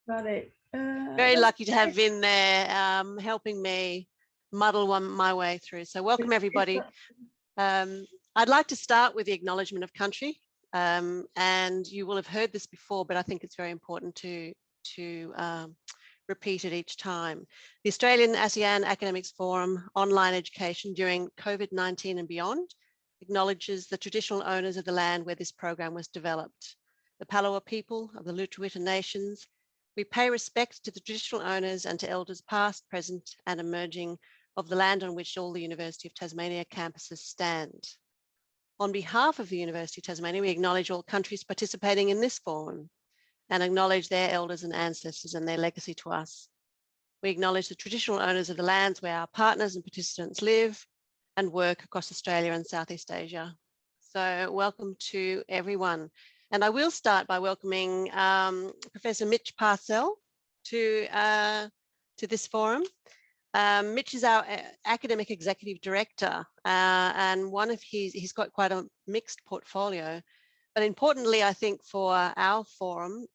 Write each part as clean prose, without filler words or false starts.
Got it. Very lucky to have Vin there, helping me muddle my way through. So welcome everybody. I'd like to start with the acknowledgement of country. And you will have heard this before, but I think it's very important to repeat it each time. The Australian-ASEAN Academics Forum Online Education during COVID-19 and beyond acknowledges the traditional owners of the land where this program was developed. The Palawa people of the Lutruwita Nations. We pay respect to the traditional owners and to elders past, present and emerging of the land on which all the University of Tasmania campuses stand. On behalf of the University of Tasmania, we acknowledge all countries participating in this forum and acknowledge their elders and ancestors and their legacy to us. We acknowledge the traditional owners of the lands where our partners and participants live and work across Australia and Southeast Asia. So welcome to everyone. And I will start by welcoming Professor Mitch Parcell to this forum. Mitch is our academic executive director, and he's got quite a mixed portfolio. But importantly, I think for our forum,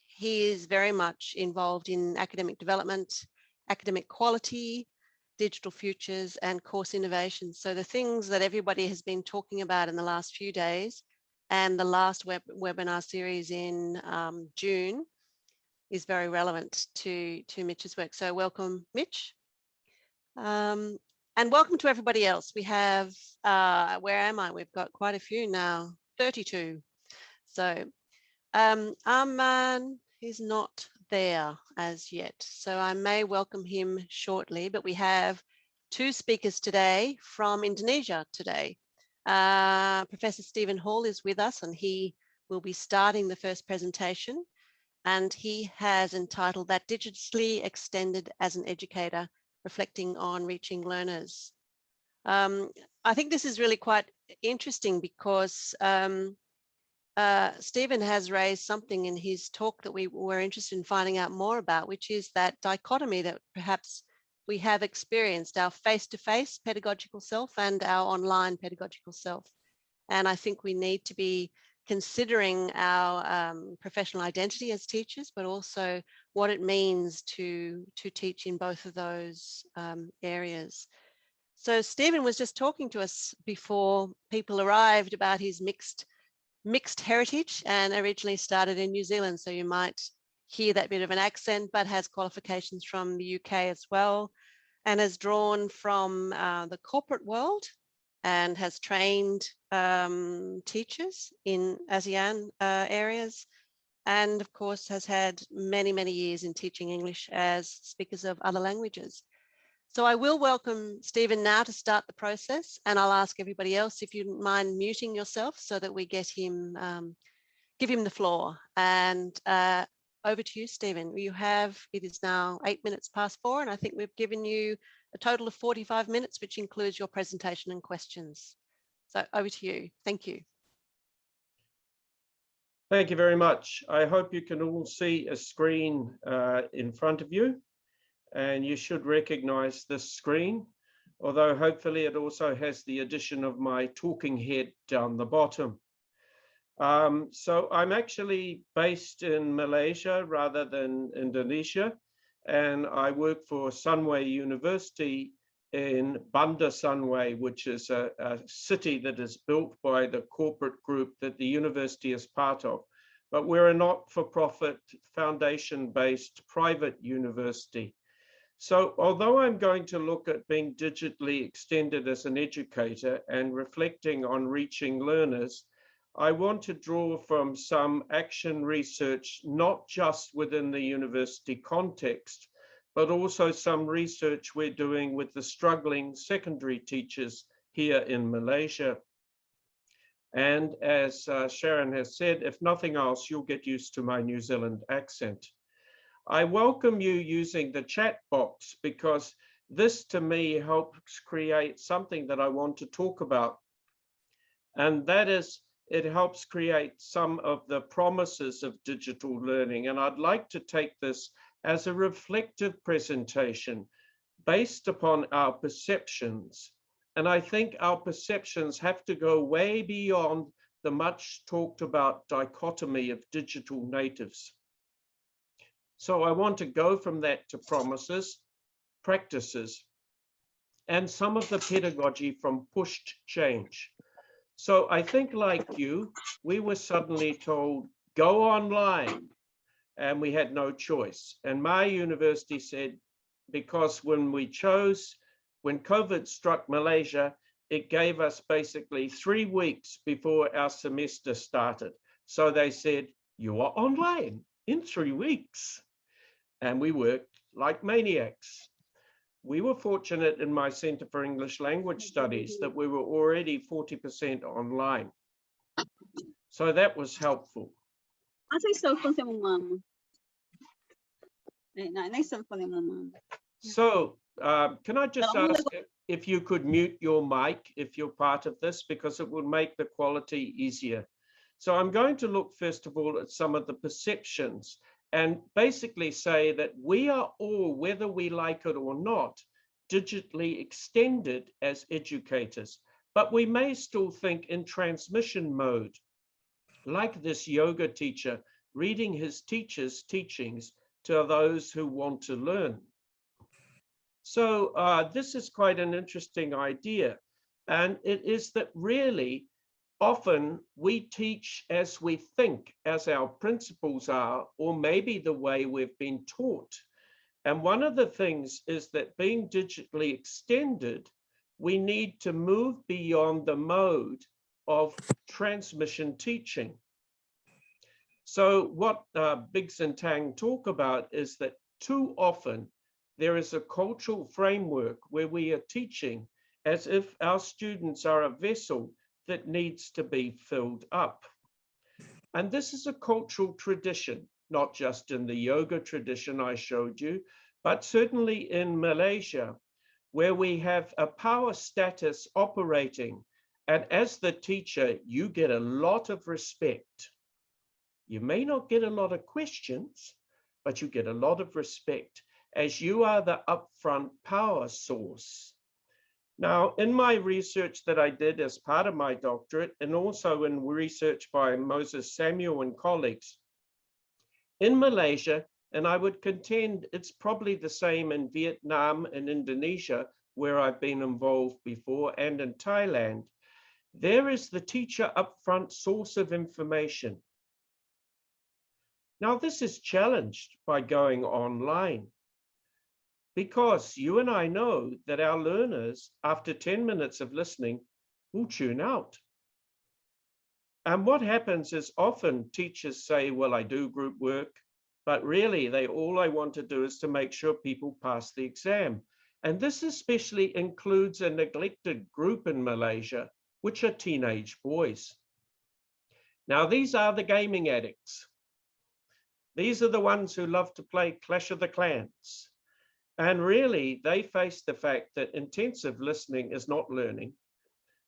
he is very much involved in academic development, academic quality, digital futures, and course innovation. So the things that everybody has been talking about in the last few days and the last webinar series in June is very relevant to Mitch's work. So welcome, Mitch. And welcome to everybody else. We have, where am I? We've got quite a few now, 32. So Arman is not there as yet, so I may welcome him shortly, but we have two speakers today from Indonesia today. Professor Stephen Hall is with us and he will be starting the first presentation, and he has entitled that Digitally Extended as an Educator, Reflecting on Reaching Learners. I think this is really quite interesting because Stephen has raised something in his talk that we were interested in finding out more about, which is that dichotomy that perhaps we have experienced, our face-to-face pedagogical self and our online pedagogical self. And I think we need to be considering our professional identity as teachers, but also what it means to teach in both of those areas. So Stephen was just talking to us before people arrived about his mixed heritage, and originally started in New Zealand. So you might hear that bit of an accent, but has qualifications from the UK as well, and has drawn from the corporate world and has trained teachers in ASEAN areas, and of course has had many years in teaching English as speakers of other languages. So I will welcome Stephen now to start the process, and I'll ask everybody else if you don't mind muting yourself so that we get him, give him the floor. And over to you, Stephen. It is now 4:08, and I think we've given you a total of 45 minutes, which includes your presentation and questions. So over to you. Thank you. Thank you very much. I hope you can all see a screen in front of you, and you should recognize this screen, although hopefully it also has the addition of my talking head down the bottom. So I'm actually based in Malaysia rather than Indonesia, and I work for Sunway University in Bandar Sunway, which is a city that is built by the corporate group that the university is part of. But we're a not-for-profit, foundation-based private university. So although I'm going to look at being digitally extended as an educator and reflecting on reaching learners, I want to draw from some action research, not just within the university context, but also some research we're doing with the struggling secondary teachers here in Malaysia. And as Sharon has said, if nothing else, you'll get used to my New Zealand accent. I welcome you using the chat box because this to me helps create something that I want to talk about. And that is, it helps create some of the promises of digital learning. And I'd like to take this as a reflective presentation based upon our perceptions. And I think our perceptions have to go way beyond the much talked about dichotomy of digital natives. So I want to go from that to promises, practices, and some of the pedagogy from pushed change. So I think, like you, we were suddenly told, go online, and we had no choice. And my university said, because when COVID struck Malaysia, it gave us basically 3 weeks before our semester started. So they said, you are online in 3 weeks. And we worked like maniacs. We were fortunate in my Center for English Language Studies that we were already 40% online. So that was helpful. So can I just ask if you could mute your mic if you're part of this, because it will make the quality easier. So I'm going to look first of all at some of the perceptions and basically say that we are all, whether we like it or not, digitally extended as educators, but we may still think in transmission mode, like this yoga teacher reading his teacher's teachings to those who want to learn. So this is quite an interesting idea. And it is that really often we teach as we think, as our principles are, or maybe the way we've been taught. And one of the things is that being digitally extended, we need to move beyond the mode of transmission teaching. So what Biggs and Tang talk about is that too often there is a cultural framework where we are teaching as if our students are a vessel that needs to be filled up. And this is a cultural tradition, not just in the yoga tradition I showed you, but certainly in Malaysia, where we have a power status operating. And as the teacher, you get a lot of respect. You may not get a lot of questions, but you get a lot of respect as you are the upfront power source. Now, in my research that I did as part of my doctorate, and also in research by Moses Samuel and colleagues, in Malaysia, and I would contend it's probably the same in Vietnam and Indonesia, where I've been involved before, and in Thailand, there is the teacher upfront source of information. Now, this is challenged by going online, because you and I know that our learners, after 10 minutes of listening, will tune out. And what happens is often teachers say, well, I do group work, but really all I want to do is to make sure people pass the exam. And this especially includes a neglected group in Malaysia, which are teenage boys. Now, these are the gaming addicts. These are the ones who love to play Clash of the Clans. And really, they face the fact that intensive listening is not learning.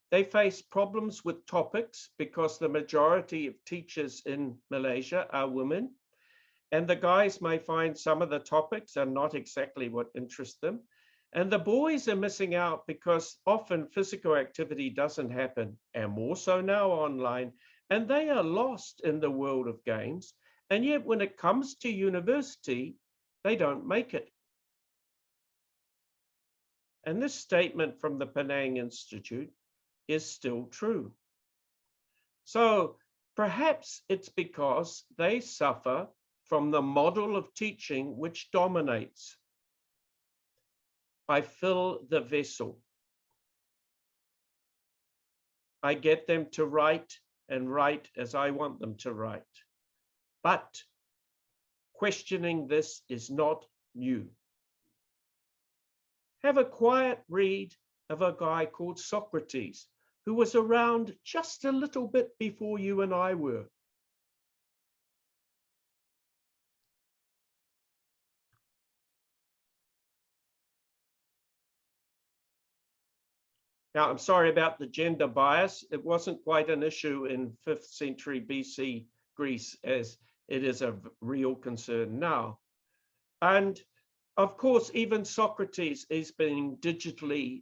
They face problems with topics because the majority of teachers in Malaysia are women. And the guys may find some of the topics are not exactly what interests them. And the boys are missing out because often physical activity doesn't happen, and more so now online. And they are lost in the world of games. And yet when it comes to university, they don't make it. And this statement from the Penang Institute is still true. So perhaps it's because they suffer from the model of teaching which dominates. I fill the vessel. I get them to write and write as I want them to write. But questioning this is not new. Have a quiet read of a guy called Socrates, who was around just a little bit before you and I were. Now, I'm sorry about the gender bias. It wasn't quite an issue in 5th century BC Greece as it is a real concern now. And of course, even Socrates is being digitally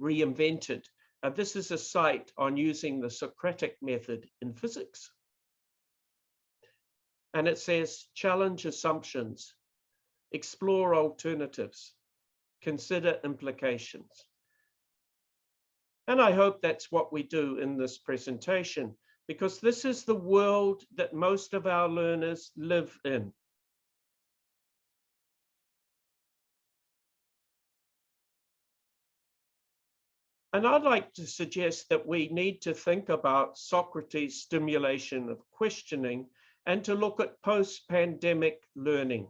reinvented. This is a site on using the Socratic method in physics. And it says, challenge assumptions, explore alternatives, consider implications. And I hope that's what we do in this presentation, because this is the world that most of our learners live in. And I'd like to suggest that we need to think about Socrates' stimulation of questioning and to look at post-pandemic learning.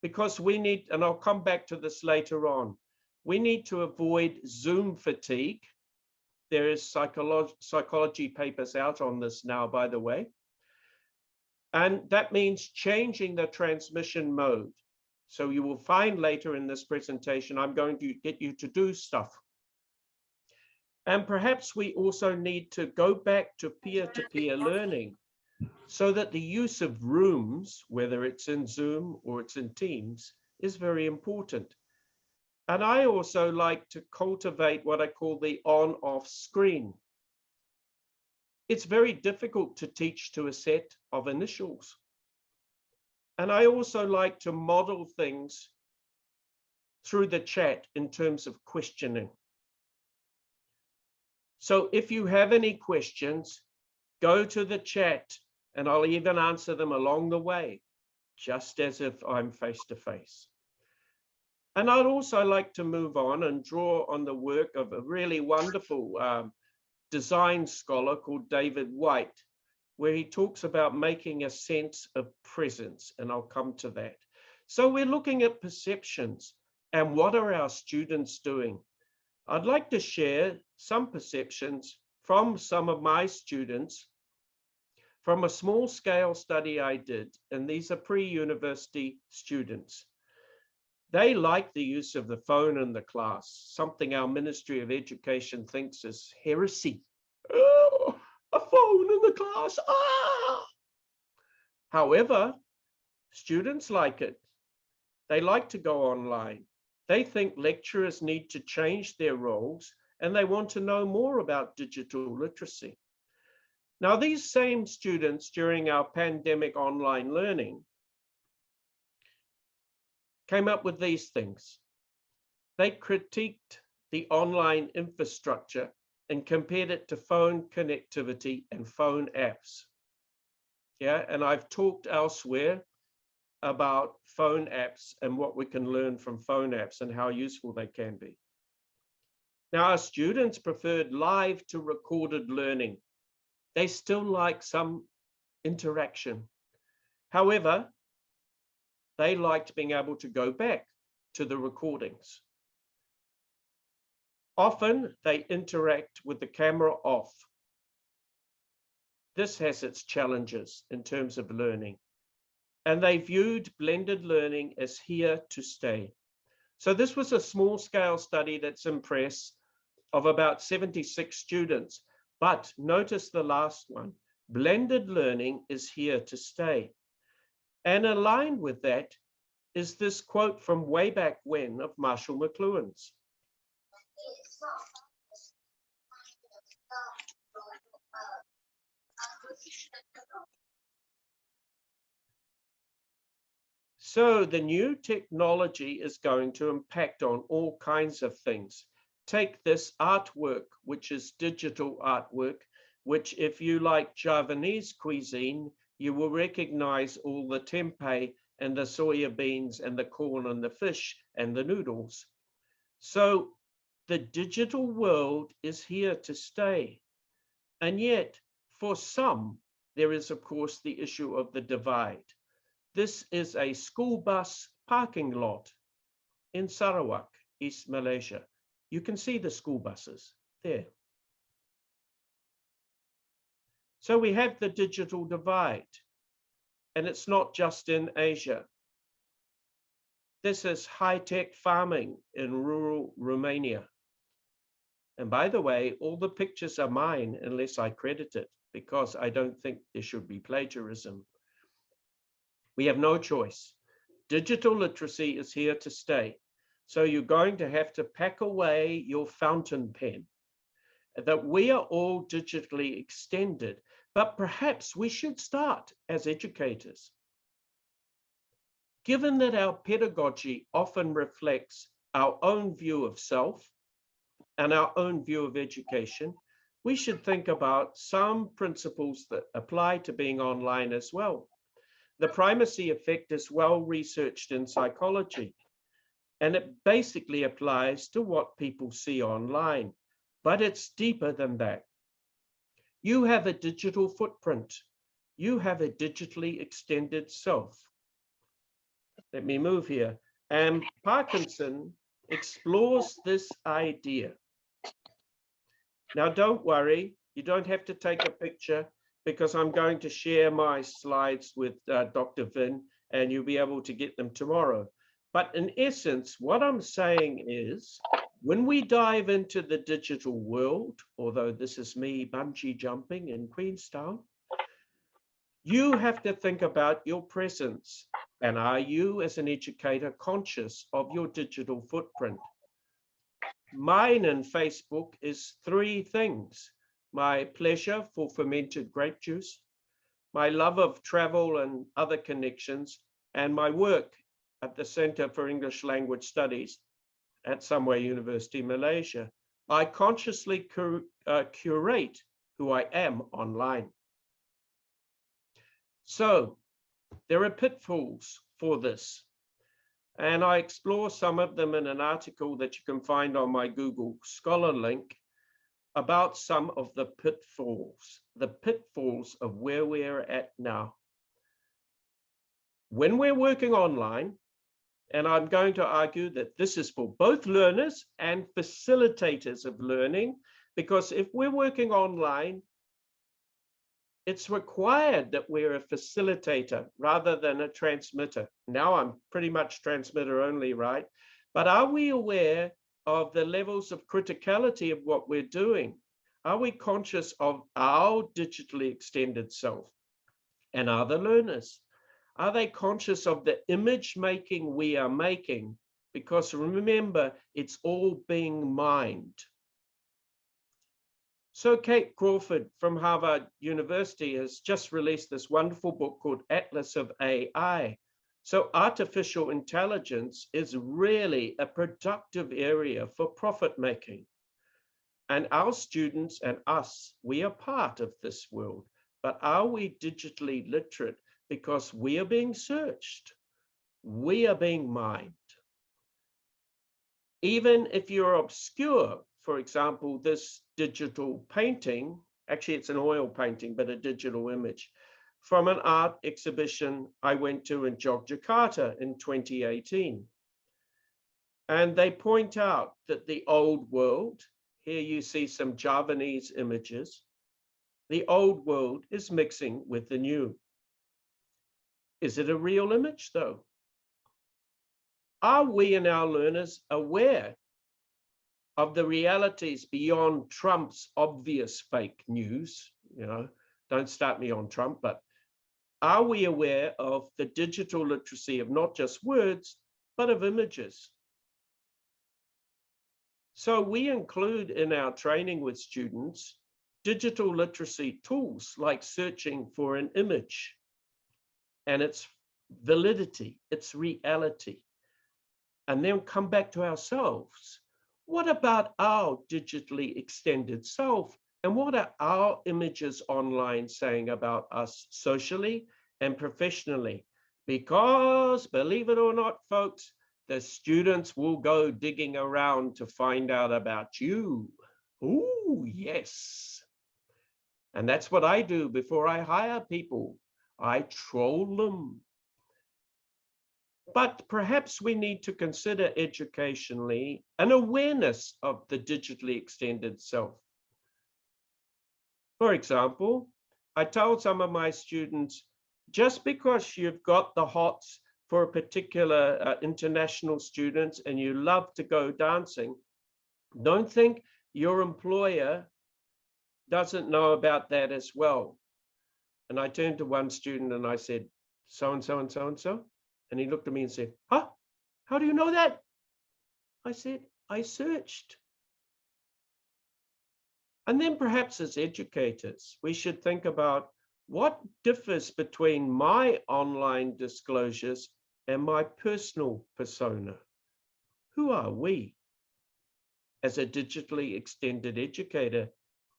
Because we need, and I'll come back to this later on, we need to avoid Zoom fatigue. There is psychology papers out on this now, by the way. And that means changing the transmission mode. So you will find later in this presentation, I'm going to get you to do stuff. And perhaps we also need to go back to peer-to-peer learning so that the use of rooms, whether it's in Zoom or it's in Teams, is very important. And I also like to cultivate what I call the on-off screen. It's very difficult to teach to a set of initials. And I also like to model things through the chat in terms of questioning. So if you have any questions, go to the chat and I'll even answer them along the way, just as if I'm face to face. And I'd also like to move on and draw on the work of a really wonderful design scholar called David White, where he talks about making a sense of presence, and I'll come to that. So we're looking at perceptions and what are our students doing? I'd like to share some perceptions from some of my students from a small scale study I did, and these are pre-university students. They like the use of the phone in the class, something our Ministry of Education thinks is heresy. Oh, a phone in the class, ah! However, students like it. They like to go online. They think lecturers need to change their roles and they want to know more about digital literacy. Now, these same students during our pandemic online learning came up with these things. They critiqued the online infrastructure and compared it to phone connectivity and phone apps. Yeah, and I've talked elsewhere about phone apps and what we can learn from phone apps and how useful they can be. Now, our students preferred live to recorded learning. They still like some interaction. However, they liked being able to go back to the recordings. Often they interact with the camera off. This has its challenges in terms of learning. And they viewed blended learning as here to stay. So this was a small scale study that's in press of about 76 students. But notice the last one, blended learning is here to stay. And aligned with that is this quote from way back when of Marshall McLuhan's. So the new technology is going to impact on all kinds of things. Take this artwork, which is digital artwork, which if you like Javanese cuisine, you will recognize all the tempeh and the soya beans and the corn and the fish and the noodles. So the digital world is here to stay. And yet, for some, there is, of course, the issue of the divide. This is a school bus parking lot in Sarawak, East Malaysia. You can see the school buses there. So we have the digital divide, and it's not just in Asia. This is high-tech farming in rural Romania. And by the way, all the pictures are mine unless I credit it, because I don't think there should be plagiarism. We have no choice. Digital literacy is here to stay. So you're going to have to pack away your fountain pen. That we are all digitally extended, but perhaps we should start as educators given that our pedagogy often reflects our own view of self and our own view of education, we should think about some principles that apply to being online as well. The primacy effect is well researched in psychology, and it basically applies to what people see online, but it's deeper than that. You have a digital footprint. You have a digitally extended self. Let me move here. And Parkinson explores this idea. Now, don't worry, you don't have to take a picture because I'm going to share my slides with Dr. Vin, and you'll be able to get them tomorrow. But in essence, what I'm saying is, when we dive into the digital world, although this is me bungee jumping in Queenstown, you have to think about your presence. And are you, as an educator, conscious of your digital footprint? Mine in Facebook is 3 things: my pleasure for fermented grape juice, my love of travel and other connections, and my work at the Center for English Language Studies at Somewhere University, Malaysia. I consciously curate who I am online. So there are pitfalls for this, and I explore some of them in an article that you can find on my Google Scholar link about some of the pitfalls of where we're at now. When we're working online, and I'm going to argue that this is for both learners and facilitators of learning, because if we're working online, it's required that we're a facilitator rather than a transmitter. Now I'm pretty much transmitter only, right? But are we aware of the levels of criticality of what we're doing? Are we conscious of our digitally extended self? And are the learners? Are they conscious of the image making we are making? Because remember, it's all being mined. So Kate Crawford from Harvard University has just released this wonderful book called Atlas of AI. So artificial intelligence is really a productive area for profit making. And our students and us, we are part of this world. But are we digitally literate? Because we are being searched. We are being mined. Even if you're obscure, for example, this digital painting, actually it's an oil painting, but a digital image, from an art exhibition I went to in Yogyakarta in 2018. And they point out that the old world, here you see some Javanese images, the old world is mixing with the new. Is it a real image though? Are we and our learners aware of the realities beyond Trump's obvious fake news? You know, don't start me on Trump, but are we aware of the digital literacy of not just words, but of images? So we include in our training with students digital literacy tools like searching for an image and its validity, its reality, and then come back to ourselves. What about our digitally extended self? And what are our images online saying about us socially and professionally? Because, believe it or not, folks, the students will go digging around to find out about you. Ooh, yes. And that's what I do before I hire people. I troll them. But perhaps we need to consider educationally an awareness of the digitally extended self. For example, I told some of my students, just because you've got the hots for a particular international students and you love to go dancing, don't think your employer doesn't know about that as well. And I turned to one student and I said, so-and-so and so-and-so. And he looked at me and said, huh? How do you know that? I said, I searched. And then perhaps as educators, we should think about what differs between my online disclosures and my personal persona. Who are we? As a digitally extended educator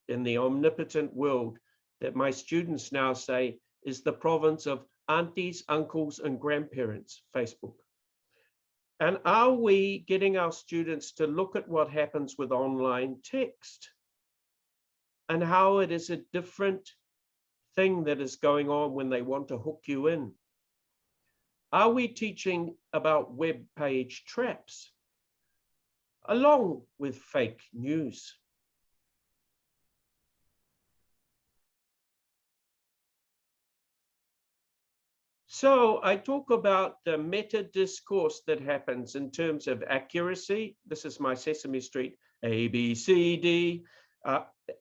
in the omnipotent world that my students now say is the province of aunties, uncles, and grandparents, Facebook. And are we getting our students to look at what happens with online text and how it is a different thing that is going on when they want to hook you in? Are we teaching about web page traps along with fake news? So I talk about the meta discourse that happens in terms of accuracy. This is my Sesame Street, A, B, C, D.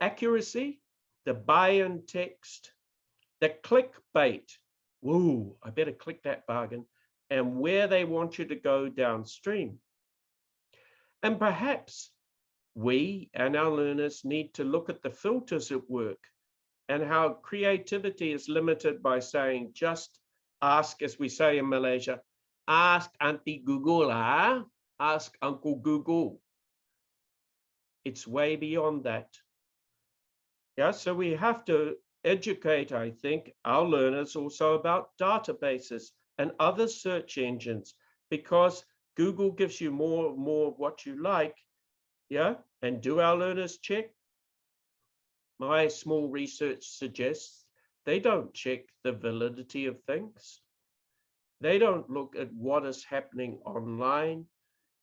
Accuracy, the buy-in text, the clickbait. Woo, I better click that bargain. And where they want you to go downstream. And perhaps we and our learners need to look at the filters at work and how creativity is limited by saying just ask, as we say in Malaysia, ask Auntie Google, ask Uncle Google. It's way beyond that. Yeah, so we have to educate, I think, our learners also about databases and other search engines, because Google gives you more of what you like. Yeah, and do our learners check? My small research suggests they don't check the validity of things. They don't look at what is happening online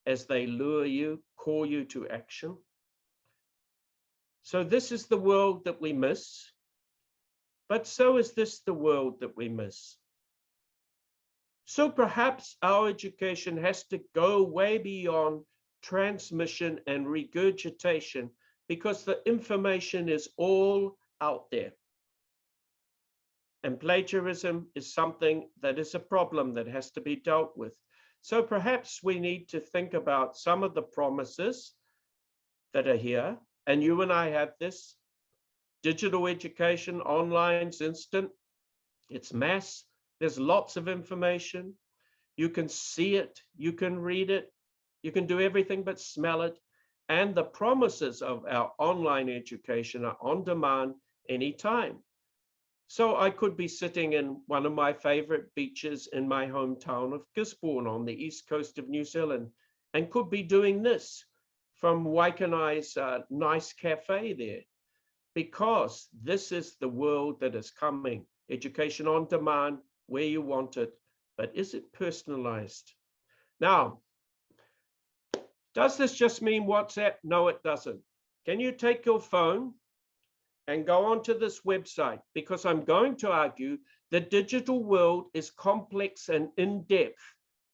as they lure you, call you to action. So this is the world that we miss, but so is this the world that we miss. So perhaps our education has to go way beyond transmission and regurgitation, because the information is all out there. And plagiarism is something that is a problem that has to be dealt with. So perhaps we need to think about some of the promises that are here. And you and I have this. Digital education, online's instant. It's mass. There's lots of information. You can see it. You can read it. You can do everything but smell it. And the promises of our online education are on demand anytime. So I could be sitting in one of my favorite beaches in my hometown of Gisborne on the east coast of New Zealand, and could be doing this from Waikanai's nice cafe there, because this is the world that is coming. Education on demand, where you want it, but is it personalized? Now, does this just mean WhatsApp? No, it doesn't. Can you take your phone and go onto this website? Because I'm going to argue the digital world is complex and in-depth,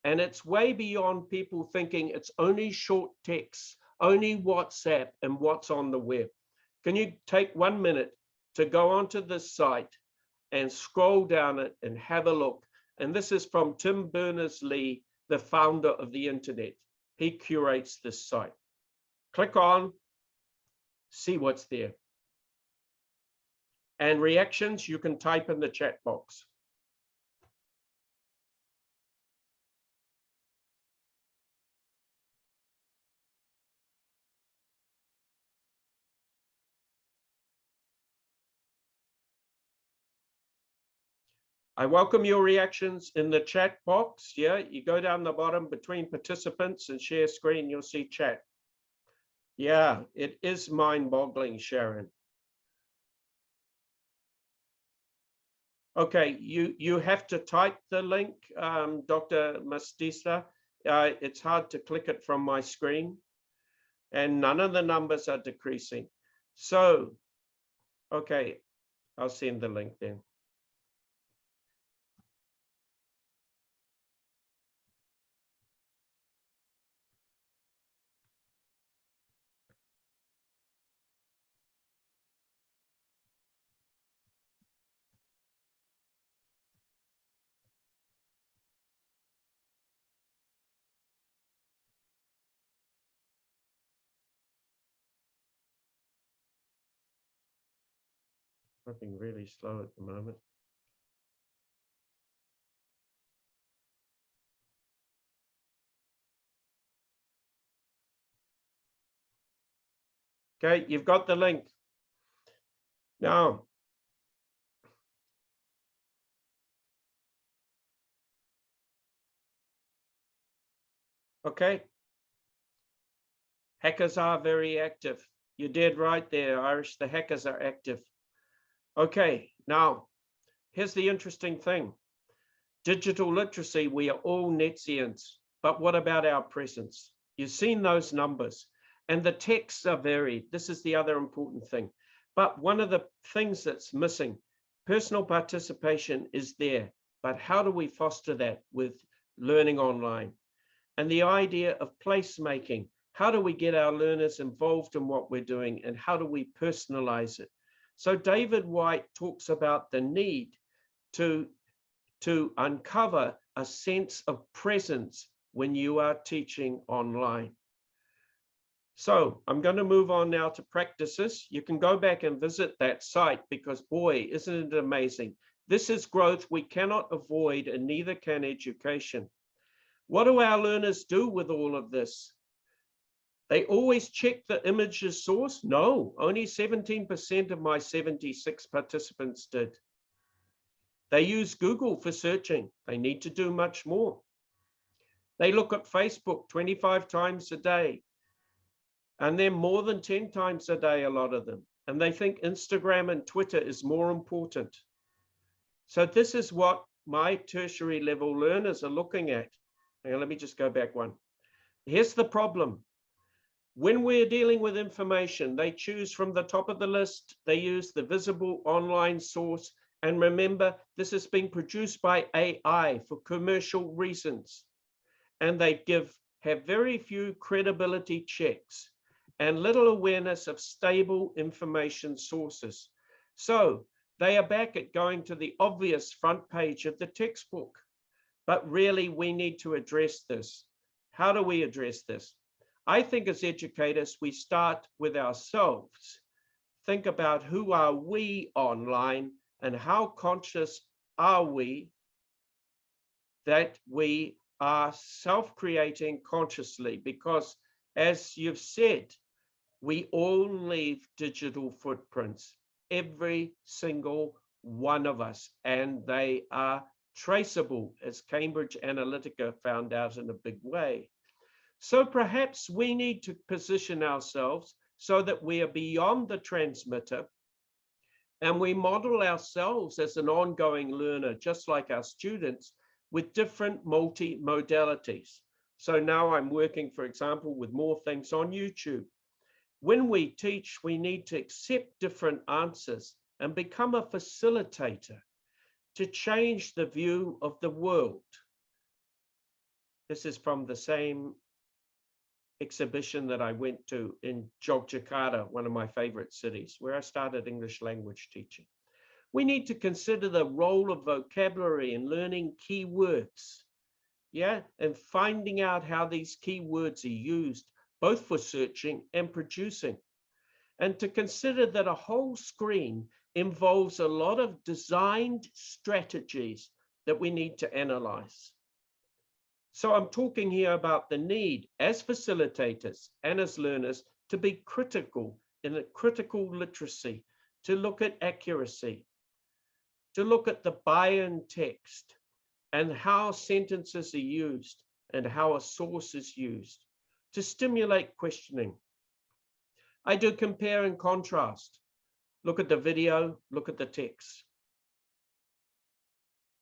and it's way beyond people thinking it's only short text, only WhatsApp and what's on the web. Can you take 1 minute to go onto this site and scroll down it and have a look? And this is from Tim Berners-Lee, the founder of the internet. He curates this site. Click on, see what's there. And reactions, you can type in the chat box. I welcome your reactions in the chat box. Yeah, you go down the bottom between participants and share screen, you'll see chat. Yeah, it is mind-boggling, Sharon. Okay, you have to type the link, Dr. Mastisa. It's hard to click it from my screen, and none of the numbers are decreasing. So, okay, I'll send the link then. Nothing really slow at the moment. Okay, you've got the link. Now, okay. Hackers are very active. You're dead right there, Irish. The hackers are active. Okay, now, here's the interesting thing. Digital literacy, we are all Netsians, but what about our presence? You've seen those numbers, and the texts are varied. This is the other important thing. But one of the things that's missing, personal participation is there, but how do we foster that with learning online? And the idea of placemaking, how do we get our learners involved in what we're doing, and how do we personalize it? So David White talks about the need to uncover a sense of presence when you are teaching online. So I'm going to move on now to practices. You can go back and visit that site because, boy, isn't it amazing? This is growth we cannot avoid, and neither can education. What do our learners do with all of this? They always check the image's source? No, only 17% of my 76 participants did. They use Google for searching. They need to do much more. They look at Facebook 25 times a day, and then more than 10 times a day, a lot of them. And they think Instagram and Twitter is more important. So this is what my tertiary level learners are looking at. Hang on, let me just go back one. Here's the problem. When we're dealing with information, they choose from the top of the list. They use the visible online source. And remember, this is being produced by AI for commercial reasons. And they have very few credibility checks and little awareness of stable information sources. So they are back at going to the obvious front page of the textbook. But really, we need to address this. How do we address this? I think as educators, we start with ourselves. Think about who are we online and how conscious are we that we are self-creating consciously, because as you've said, we all leave digital footprints, every single one of us, and they are traceable, as Cambridge Analytica found out in a big way. So perhaps we need to position ourselves so that we are beyond the transmitter and we model ourselves as an ongoing learner, just like our students, with different multi-modalities. So now I'm working, for example, with more things on YouTube. When we teach, we need to accept different answers and become a facilitator to change the view of the world. This is from the same exhibition that I went to in Yogyakarta, one of my favorite cities, where I started English language teaching. We need to consider the role of vocabulary in learning key words, and finding out how these key words are used, both for searching and producing. And to consider that a whole screen involves a lot of designed strategies that we need to analyze. So I'm talking here about the need as facilitators and as learners to be critical in a critical literacy, to look at accuracy, to look at the buy-in text and how sentences are used and how a source is used, to stimulate questioning. I do compare and contrast. Look at the video, look at the text.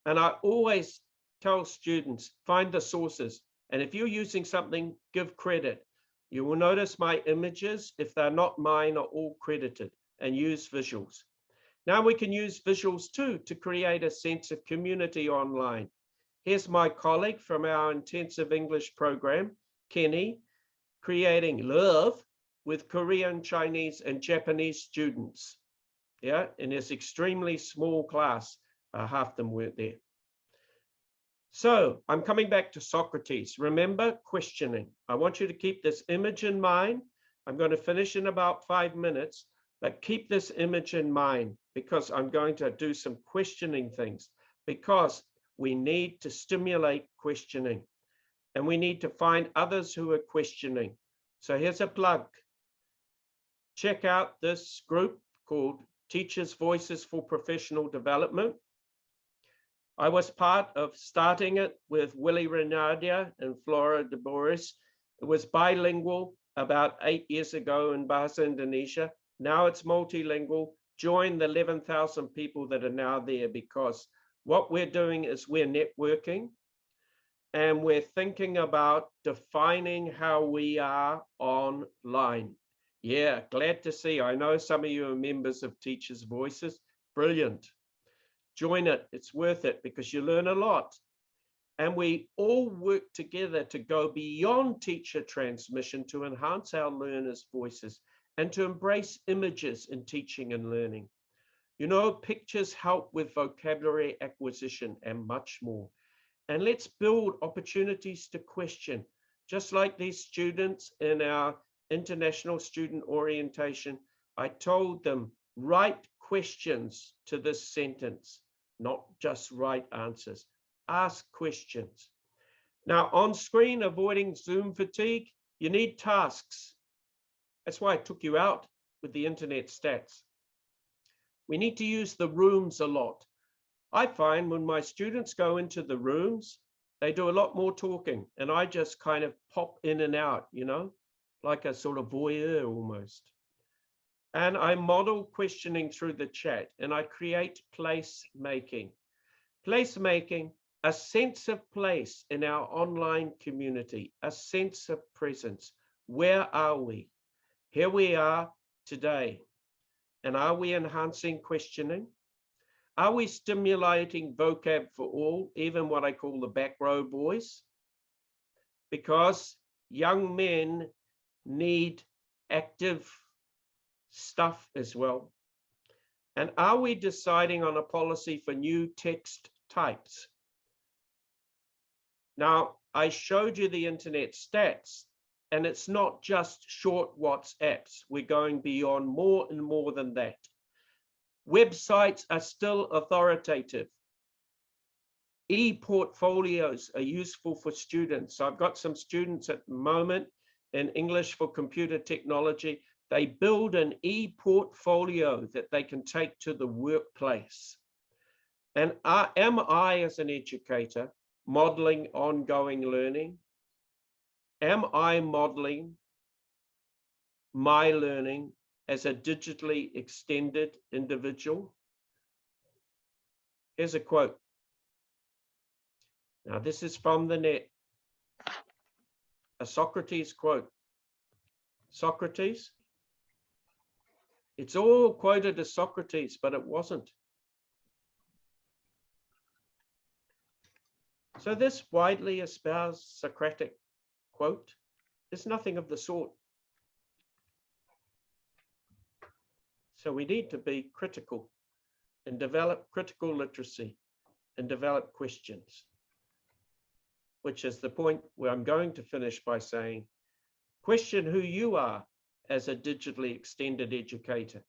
And I always tell students, find the sources. And if you're using something, give credit. You will notice my images, if they're not mine, are all credited, and use visuals. Now we can use visuals too to create a sense of community online. Here's my colleague from our intensive English program, Kenny, creating love with Korean, Chinese, and Japanese students. In his extremely small class, half them weren't there. So I'm coming back to Socrates. Remember, questioning. I want you to keep this image in mind. I'm going to finish in about 5 minutes, but keep this image in mind because I'm going to do some questioning things, because we need to stimulate questioning and we need to find others who are questioning. So here's a plug. check out this group called Teachers' Voices for Professional Development. I was part of starting it with Willie Renardia and Flora de Boris. It was bilingual about 8 years ago in Bahasa Indonesia. Now it's multilingual. Join the 11,000 people that are now there, because what we're doing is we're networking and we're thinking about defining how we are online. Yeah, glad to see. I know some of you are members of Teachers' Voices. Brilliant. Join it. It's worth it because you learn a lot. And we all work together to go beyond teacher transmission to enhance our learners' voices and to embrace images in teaching and learning. You know, pictures help with vocabulary acquisition and much more. And let's build opportunities to question, just like these students in our international student orientation. I told them, write questions to this sentence, not just write answers. Ask questions. Now, on screen, avoiding Zoom fatigue, you need tasks. That's why I took you out with the internet stats. We need to use the rooms a lot. I find when my students go into the rooms, they do a lot more talking, and I just kind of pop in and out, you know, like a sort of voyeur almost. And I model questioning through the chat, and I create placemaking. Placemaking, a sense of place in our online community, a sense of presence. Where are we? Here we are today. And are we enhancing questioning? Are we stimulating vocab for all, even what I call the back row boys? Because young men need active stuff as well. And are we deciding on a policy for new text types? Now, I showed you the internet stats, and it's not just short WhatsApps. We're going beyond more and more than that. Websites are still authoritative. E-portfolios are useful for students. I've got some students at the moment in English for Computer Technology. They build an e-portfolio that they can take to the workplace. And am I, as an educator, modeling ongoing learning? Am I modeling my learning as a digitally extended individual? Here's a quote. Now, this is from the net. A Socrates quote. Socrates? It's all quoted as Socrates, but it wasn't. So this widely espoused Socratic quote is nothing of the sort. So we need to be critical and develop critical literacy and develop questions, which is the point where I'm going to finish by saying, question who you are as a digitally extended educator,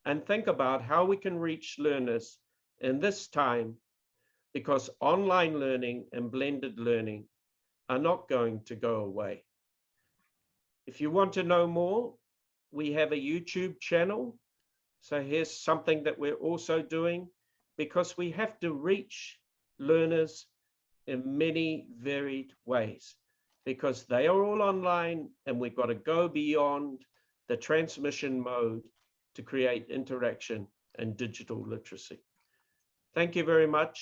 and think about how we can reach learners in this time, because online learning and blended learning are not going to go away. If you want to know more, we have a YouTube channel. So here's something that we're also doing, because we have to reach learners in many varied ways, because they are all online, and we've got to go beyond the transmission mode to create interaction and digital literacy. Thank you very much.